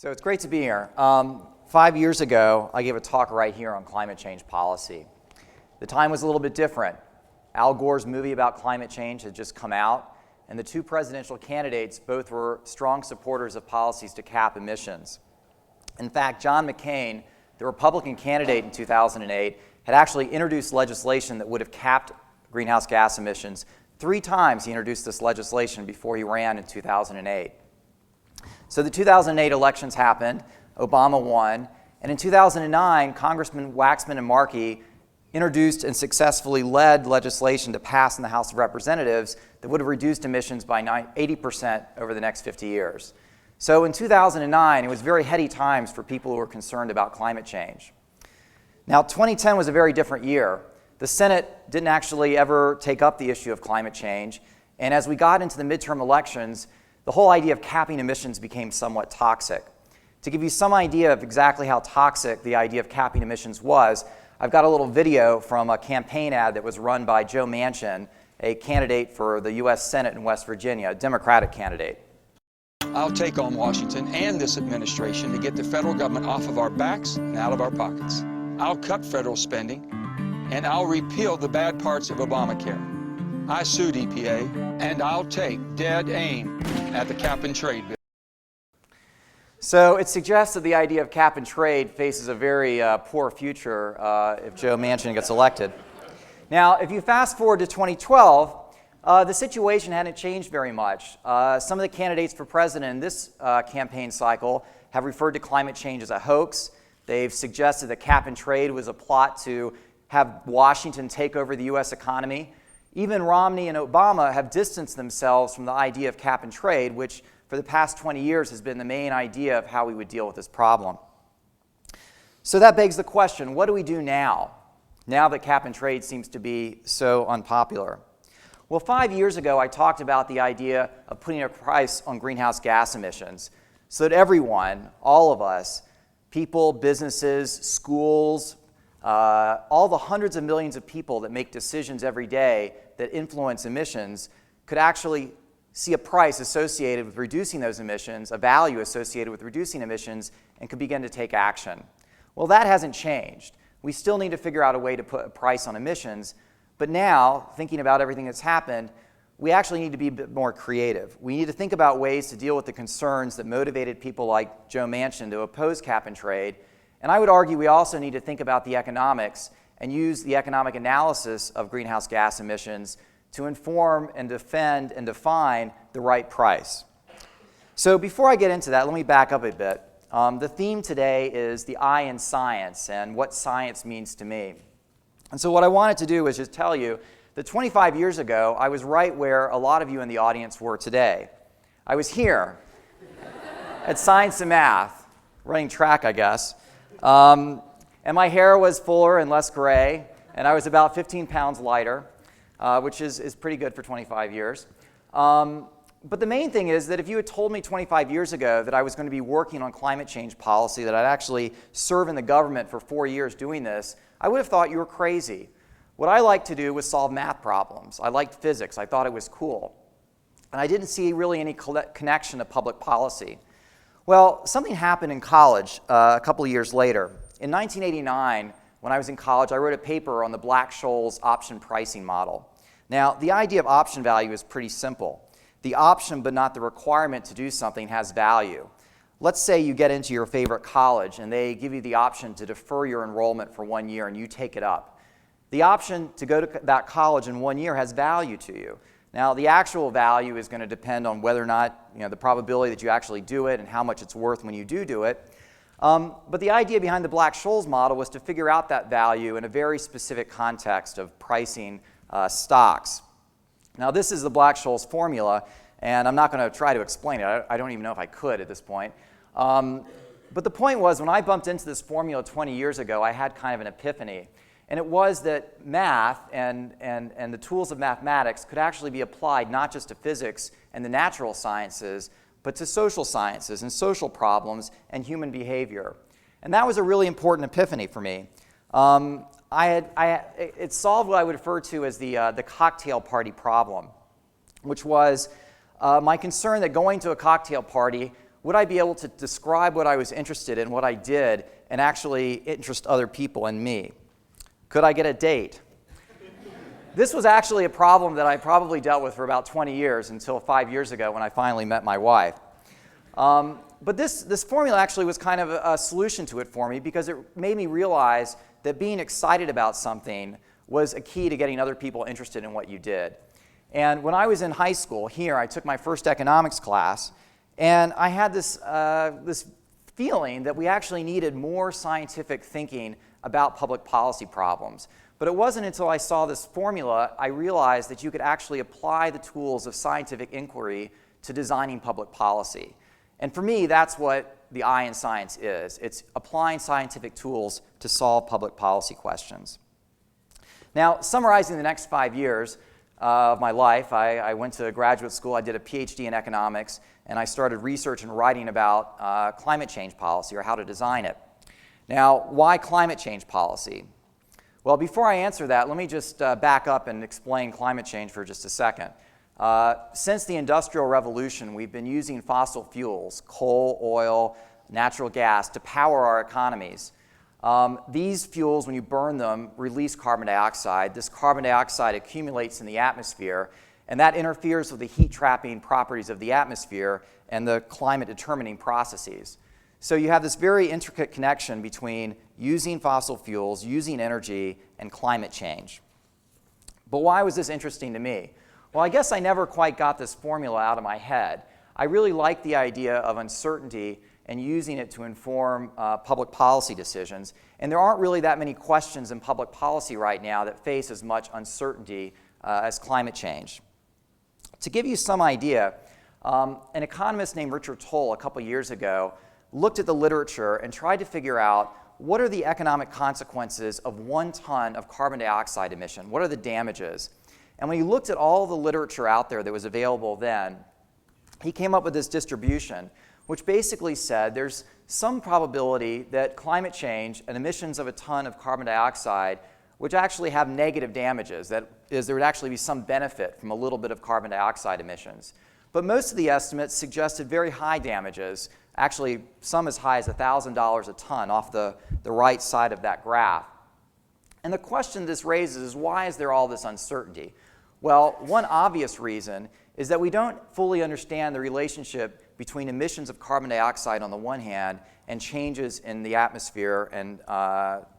So it's great to be here. 5 years ago, I gave a talk right here on climate change policy. The time was a little bit different. Al Gore's movie about climate change had just come out, and the two presidential candidates both were strong supporters of policies to cap emissions. In fact, John McCain, the Republican candidate in 2008, had actually introduced legislation that would have capped greenhouse gas emissions. 3 times he introduced this legislation before he ran in 2008. So the 2008 elections happened, Obama won, and in 2009, Congressman Waxman and Markey introduced and successfully led legislation to pass in the House of Representatives that would have reduced emissions by 80% over the next 50 years. So in 2009, it was very heady times for people who were concerned about climate change. Now, 2010 was a very different year. The Senate didn't actually ever take up the issue of climate change, and as we got into the midterm elections, the whole idea of capping emissions became somewhat toxic. To give you some idea of exactly how toxic the idea of capping emissions was, I've got a little video from a campaign ad that was run by Joe Manchin, a candidate for the U.S. Senate in West Virginia, a Democratic candidate. I'll take on Washington and this administration to get the federal government off of our backs and out of our pockets. I'll cut federal spending, and I'll repeal the bad parts of Obamacare. I sued EPA, and I'll take dead aim at the cap and trade bill. So it suggests that the idea of cap and trade faces a very poor future if Joe Manchin gets elected. Now, if you fast forward to 2012, the situation hadn't changed very much. Some of the candidates for president in this campaign cycle have referred to climate change as a hoax. They've suggested that cap and trade was a plot to have Washington take over the U.S. economy. Even Romney and Obama have distanced themselves from the idea of cap and trade, which for the past 20 years has been the main idea of how we would deal with this problem. So that begs the question, what do we do now that cap and trade seems to be so unpopular? Well, 5 years ago, I talked about the idea of putting a price on greenhouse gas emissions so that everyone, all of us, people, businesses, schools, all the hundreds of millions of people that make decisions every day that influence emissions could actually see a price associated with reducing those emissions, a value associated with reducing emissions, and could begin to take action. Well, that hasn't changed. We still need to figure out a way to put a price on emissions, but now, thinking about everything that's happened, we actually need to be a bit more creative. We need to think about ways to deal with the concerns that motivated people like Joe Manchin to oppose cap and trade, and I would argue we also need to think about the economics and use the economic analysis of greenhouse gas emissions to inform and defend and define the right price. So before I get into that, let me back up a bit. The theme today is the I in science and what science means to me. And so what I wanted to do was just tell you that 25 years ago, I was right where a lot of you in the audience were today. I was here at Science and Math, running track, I guess. And my hair was fuller and less gray, and I was about 15 pounds lighter. Which is pretty good for 25 years. But the main thing is that if you had told me 25 years ago that I was going to be working on climate change policy, that I'd actually serve in the government for 4 years doing this, I would have thought you were crazy. What I liked to do was solve math problems. I liked physics. I thought it was cool. And I didn't see really any connection to public policy. Well, something happened in college a couple of years later. In 1989, when I was in college, I wrote a paper on the Black-Scholes option pricing model. Now, the idea of option value is pretty simple. The option, but not the requirement to do something, has value. Let's say you get into your favorite college and they give you the option to defer your enrollment for 1 year and you take it up. The option to go to that college in 1 year has value to you. Now, the actual value is going to depend on whether or not, the probability that you actually do it and how much it's worth when you do it. But the idea behind the Black-Scholes model was to figure out that value in a very specific context of pricing stocks. Now, this is the Black-Scholes formula, and I'm not going to try to explain it. I don't even know if I could at this point. But the point was, when I bumped into this formula 20 years ago, I had kind of an epiphany. And it was that math and the tools of mathematics could actually be applied not just to physics and the natural sciences, but to social sciences and social problems and human behavior. And that was a really important epiphany for me. It solved what I would refer to as the cocktail party problem, which was my concern that going to a cocktail party would I be able to describe what I was interested in, what I did, and actually interest other people in me? Could I get a date? This was actually a problem that I probably dealt with for about 20 years until 5 years ago when I finally met my wife. But this formula actually was kind of a solution to it for me because it made me realize that being excited about something was a key to getting other people interested in what you did. And when I was in high school here, I took my first economics class, and I had this feeling that we actually needed more scientific thinking about public policy problems. But it wasn't until I saw this formula I realized that you could actually apply the tools of scientific inquiry to designing public policy. And for me, that's what the I in science is. It's applying scientific tools to solve public policy questions. Now, summarizing the next 5 years of my life, I went to graduate school, I did a PhD in economics, and I started research and writing about climate change policy, or how to design it. Now, why climate change policy? Well, before I answer that, let me just back up and explain climate change for just a second. Since the Industrial Revolution, we've been using fossil fuels, coal, oil, natural gas, to power our economies. These fuels, when you burn them, release carbon dioxide. This carbon dioxide accumulates in the atmosphere, and that interferes with the heat-trapping properties of the atmosphere and the climate-determining processes. So you have this very intricate connection between using fossil fuels, using energy, and climate change. But why was this interesting to me? Well, I guess I never quite got this formula out of my head. I really like the idea of uncertainty and using it to inform public policy decisions. And there aren't really that many questions in public policy right now that face as much uncertainty as climate change. To give you some idea, an economist named Richard Toll a couple years ago looked at the literature and tried to figure out what are the economic consequences of 1 ton of carbon dioxide emission? What are the damages? And when he looked at all the literature out there that was available then, he came up with this distribution, which basically said there's some probability that climate change and emissions of a ton of carbon dioxide would actually have negative damages. That is, there would actually be some benefit from a little bit of carbon dioxide emissions. But most of the estimates suggested very high damages, actually some as high as $1,000 a ton off the right side of that graph. And the question this raises is, why is there all this uncertainty? Well, one obvious reason is that we don't fully understand the relationship between emissions of carbon dioxide on the one hand and changes in the atmosphere and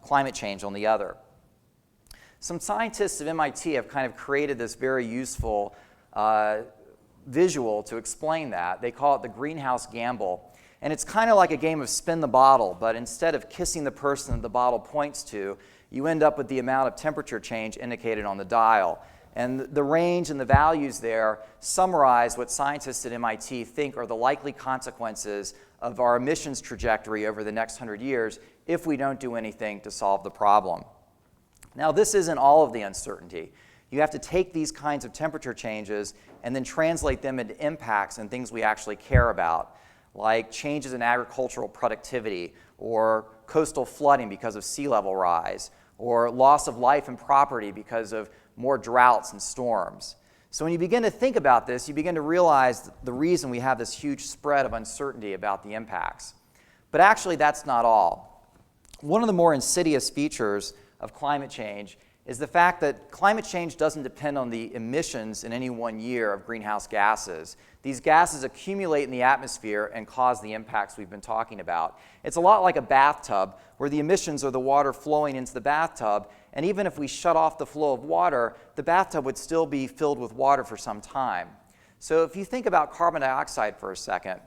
climate change on the other. Some scientists at MIT have kind of created this very useful visual to explain that. They call it the greenhouse gamble. And it's kind of like a game of spin the bottle, but instead of kissing the person that the bottle points to, you end up with the amount of temperature change indicated on the dial. And the range and the values there summarize what scientists at MIT think are the likely consequences of our emissions trajectory over the next 100 years if we don't do anything to solve the problem. Now, this isn't all of the uncertainty. You have to take these kinds of temperature changes and then translate them into impacts and things we actually care about, like changes in agricultural productivity, or coastal flooding because of sea level rise, or loss of life and property because of more droughts and storms. So when you begin to think about this, you begin to realize the reason we have this huge spread of uncertainty about the impacts. But actually, that's not all. One of the more insidious features of climate change is the fact that climate change doesn't depend on the emissions in any one year of greenhouse gases. These gases accumulate in the atmosphere and cause the impacts we've been talking about. It's a lot like a bathtub, where the emissions are the water flowing into the bathtub, and even if we shut off the flow of water, the bathtub would still be filled with water for some time. So if you think about carbon dioxide for a second,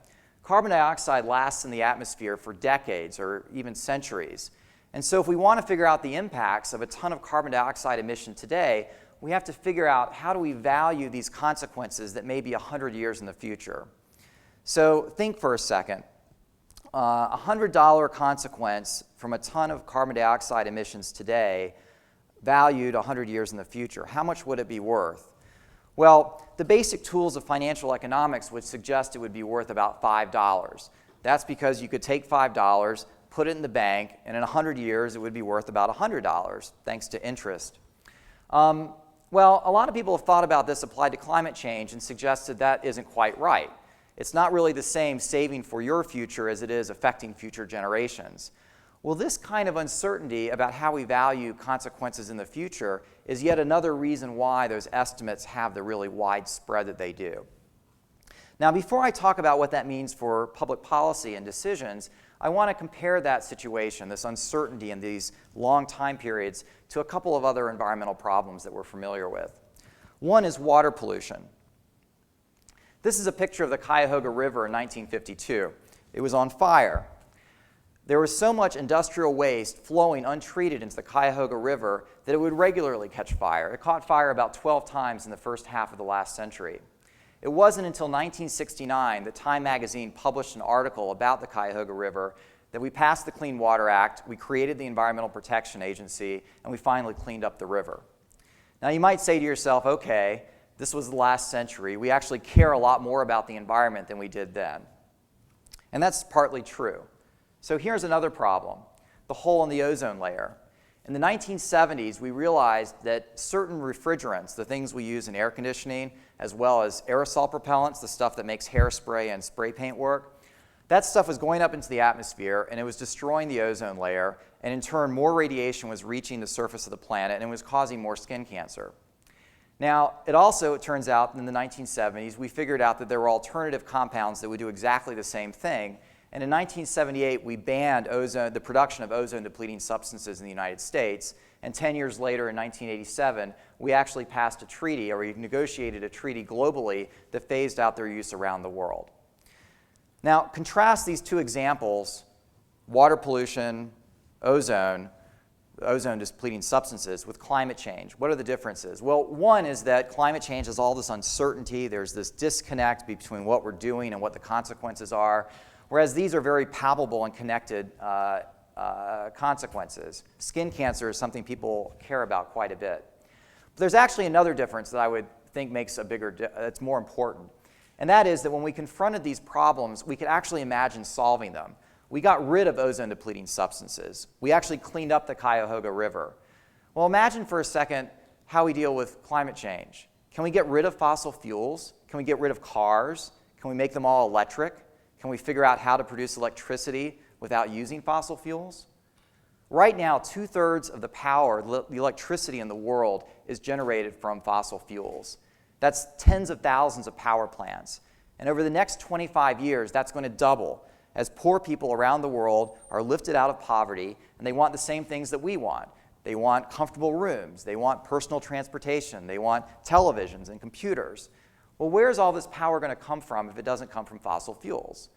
carbon dioxide lasts in the atmosphere for decades or even centuries. And so if we want to figure out the impacts of a ton of carbon dioxide emission today, we have to figure out how do we value these consequences that may be 100 years in the future. So think for a second. A $100 consequence from a ton of carbon dioxide emissions today, valued 100 years in the future, how much would it be worth? Well, the basic tools of financial economics would suggest it would be worth about $5. That's because you could take $5, put it in the bank, and in 100 years it would be worth about $100, thanks to interest. Well, a lot of people have thought about this applied to climate change and suggested that isn't quite right. It's not really the same saving for your future as it is affecting future generations. Well, this kind of uncertainty about how we value consequences in the future is yet another reason why those estimates have the really wide spread that they do. Now, before I talk about what that means for public policy and decisions, I want to compare that situation, this uncertainty in these long time periods, to a couple of other environmental problems that we're familiar with. One is water pollution. This is a picture of the Cuyahoga River in 1952. It was on fire. There was so much industrial waste flowing untreated into the Cuyahoga River that it would regularly catch fire. It caught fire about 12 times in the first half of the last century. It wasn't until 1969 that Time magazine published an article about the Cuyahoga River that we passed the Clean Water Act, we created the Environmental Protection Agency, and we finally cleaned up the river. Now you might say to yourself, okay, this was the last century. We actually care a lot more about the environment than we did then. And that's partly true. So here's another problem, the hole in the ozone layer. In the 1970s, we realized that certain refrigerants, the things we use in air conditioning, as well as aerosol propellants, the stuff that makes hairspray and spray paint work, that stuff was going up into the atmosphere and it was destroying the ozone layer, and in turn more radiation was reaching the surface of the planet and it was causing more skin cancer. Now, it turns out in the 1970s we figured out that there were alternative compounds that would do exactly the same thing, and in 1978 we banned the production of ozone-depleting substances in the United States, and 10 years later in 1987 we actually passed a treaty, or we negotiated a treaty globally that phased out their use around the world. Now, contrast these two examples, water pollution, ozone-depleting substances, with climate change. What are the differences? Well, one is that climate change has all this uncertainty. There's this disconnect between what we're doing and what the consequences are, whereas these are very palpable and connected consequences. Skin cancer is something people care about quite a bit. But there's actually another difference that I would think makes it's more important, and that is that when we confronted these problems, we could actually imagine solving them. We got rid of ozone-depleting substances. We actually cleaned up the Cuyahoga River. Well, imagine for a second how we deal with climate change. Can we get rid of fossil fuels? Can we get rid of cars? Can we make them all electric? Can we figure out how to produce electricity without using fossil fuels? Right now, 2/3 of the power, the electricity in the world, is generated from fossil fuels. That's tens of thousands of power plants. And over the next 25 years, that's going to double as poor people around the world are lifted out of poverty, and they want the same things that we want. They want comfortable rooms. They want personal transportation. They want televisions and computers. Well, where's all this power going to come from if it doesn't come from fossil fuels?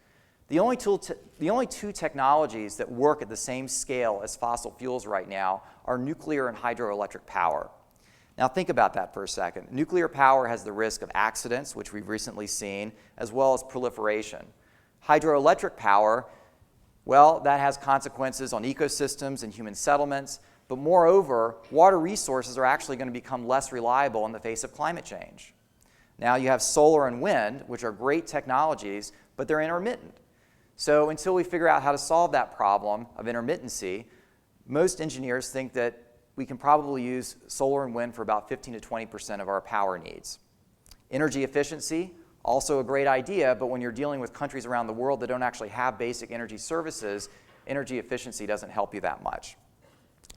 The only two technologies that work at the same scale as fossil fuels right now are nuclear and hydroelectric power. Now think about that for a second. Nuclear power has the risk of accidents, which we've recently seen, as well as proliferation. Hydroelectric power, well, that has consequences on ecosystems and human settlements, but moreover, water resources are actually going to become less reliable in the face of climate change. Now you have solar and wind, which are great technologies, but they're intermittent. So until we figure out how to solve that problem of intermittency, most engineers think that we can probably use solar and wind for about 15 to 20% of our power needs. Energy efficiency, also a great idea, but when you're dealing with countries around the world that don't actually have basic energy services, energy efficiency doesn't help you that much.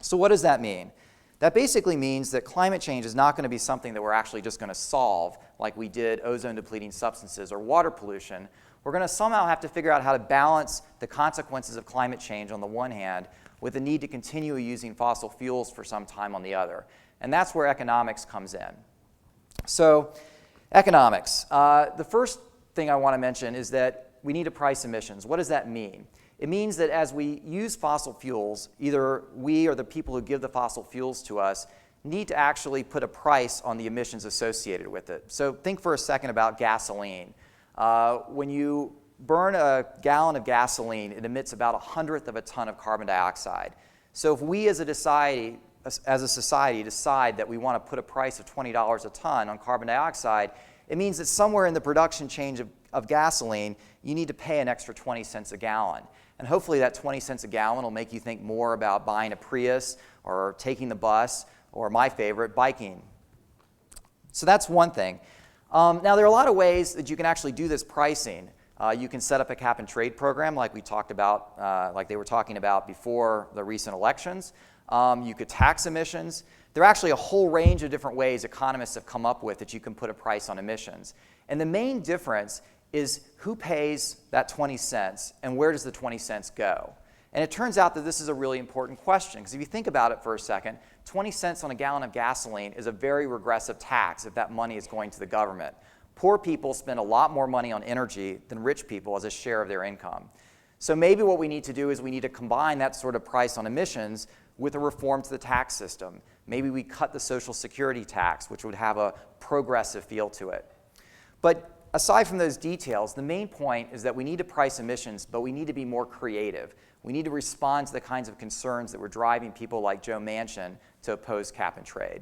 So what does that mean? That basically means that climate change is not going to be something that we're actually just going to solve like we did ozone-depleting substances or water pollution. We're going to somehow have to figure out how to balance the consequences of climate change on the one hand with the need to continue using fossil fuels for some time on the other. And that's where economics comes in. So economics. The first thing I want to mention is that we need to price emissions. What does that mean? It means that as we use fossil fuels, either we or the people who give the fossil fuels to us need to actually put a price on the emissions associated with it. So think for a second about gasoline. When you burn a gallon of gasoline, it emits about 1/100th of a ton of carbon dioxide. So if we as a society decide that we want to put a price of $20 a ton on carbon dioxide, it means that somewhere in the production chain of gasoline, you need to pay an extra 20 cents a gallon. And hopefully that 20 cents a gallon will make you think more about buying a Prius or taking the bus, or my favorite, biking. So that's one thing. Now, there are a lot of ways that you can actually do this pricing. You can set up a cap and trade program like we talked about, like they were talking about before the recent elections. You could tax emissions. There are actually a whole range of different ways economists have come up with that you can put a price on emissions. And the main difference is who pays that 20 cents and where does the 20 cents go? And it turns out that this is a really important question, because if you think about it for a second, 20 cents on a gallon of gasoline is a very regressive tax if that money is going to the government. Poor people spend a lot more money on energy than rich people as a share of their income. So maybe what we need to do is we need to combine that sort of price on emissions with a reform to the tax system. Maybe we cut the Social Security tax, which would have a progressive feel to it. But aside from those details, the main point is that we need to price emissions, but we need to be more creative. We need to respond to the kinds of concerns that were driving people like Joe Manchin to oppose cap and trade.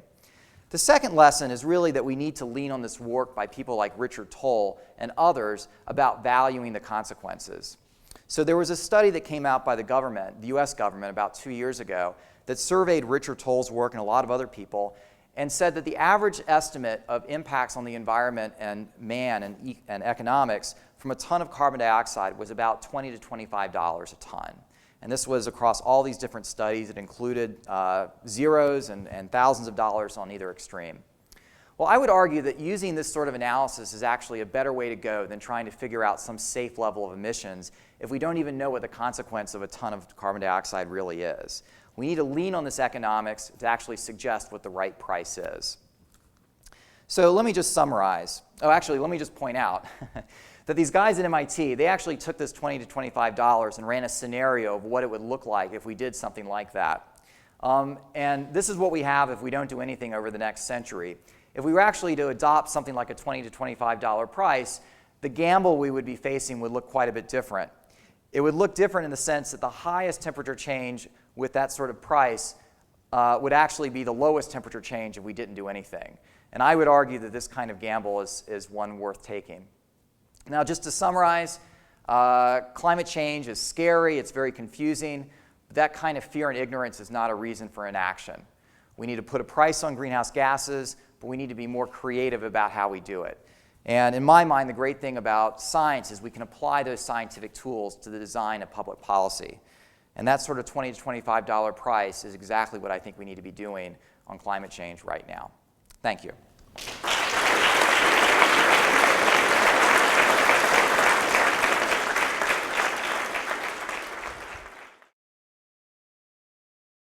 The second lesson is really that we need to lean on this work by people like Richard Toll and others about valuing the consequences. So there was a study that came out by the government, the US government, about 2 years ago that surveyed Richard Toll's work and a lot of other people and said that the average estimate of impacts on the environment and man and economics from a ton of carbon dioxide was about $20 to $25 a ton. And this was across all these different studies. It included zeros and thousands of dollars on either extreme. Well, I would argue that using this sort of analysis is actually a better way to go than trying to figure out some safe level of emissions if we don't even know what the consequence of a ton of carbon dioxide really is. We need to lean on this economics to actually suggest what the right price is. So let me just summarize. Oh, actually, let me just point out that these guys at MIT, they actually took this $20 to $25 and ran a scenario of what it would look like if we did something like that. And this is what we have if we don't do anything over the next century. If we were actually to adopt something like a $20 to $25 price, the gamble we would be facing would look quite a bit different. It would look different in the sense that the highest temperature change with that sort of price would actually be the lowest temperature change if we didn't do anything. And I would argue that this kind of gamble is one worth taking. Now, just to summarize, climate change is scary, it's very confusing, but that kind of fear and ignorance is not a reason for inaction. We need to put a price on greenhouse gases, but we need to be more creative about how we do it. And in my mind, the great thing about science is we can apply those scientific tools to the design of public policy. And that sort of $20 to $25 price is exactly what I think we need to be doing on climate change right now. Thank you.